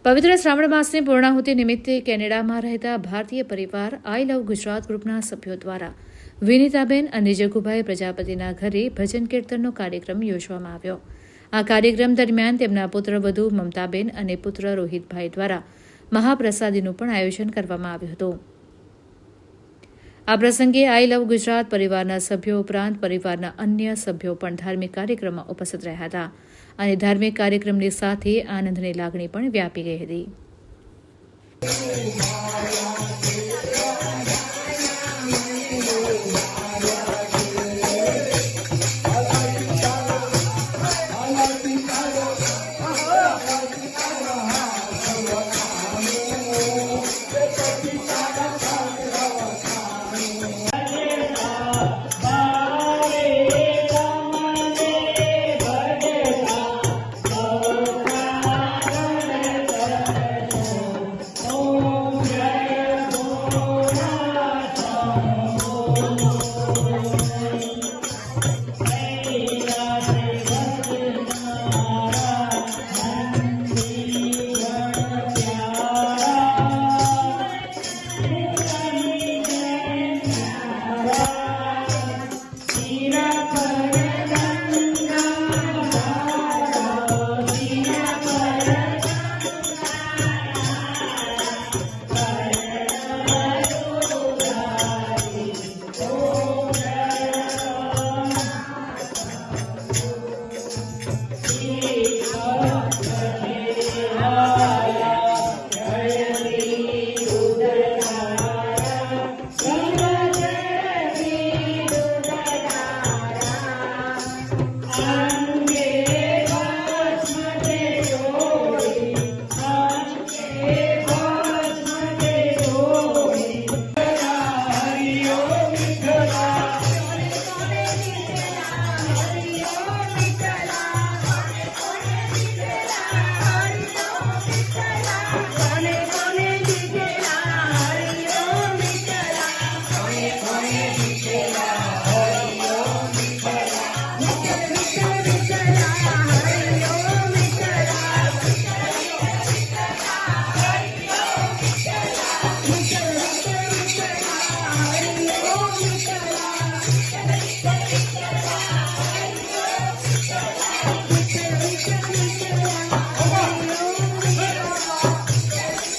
પવિત્ર શ્રાવણ માસની પૂર્ણાહુતિ નિમિત્તે કેનેડામાં રહેતા ભારતીય પરિવાર આઈ લવ ગુજરાત ગ્રુપના સભ્યો દ્વારા વિનીતાબેન અને જગુભાઈ પ્રજાપતિના ઘરે ભજન કીર્તનનો કાર્યક્રમ યોજવામાં આવ્યો. આ કાર્યક્રમ દરમિયાન તેમના પુત્રવધુ મમતાબેન અને પુત્ર રોહિતભાઈ દ્વારા મહાપ્રસાદીનું પણ આયોજન કરવામાં આવ્યું હતું. આ પ્રસંગે આઈ લવ ગુજરાત પરિવારના સભ્યો ઉપરાંત પરિવારના અન્ય સભ્યો પણ ધાર્મિક કાર્યક્રમમાં ઉપસ્થિત રહ્યા હતા અને ધાર્મિક કાર્યક્રમની સાથે આનંદની લાગણી પણ વ્યાપી ગઈ હતી.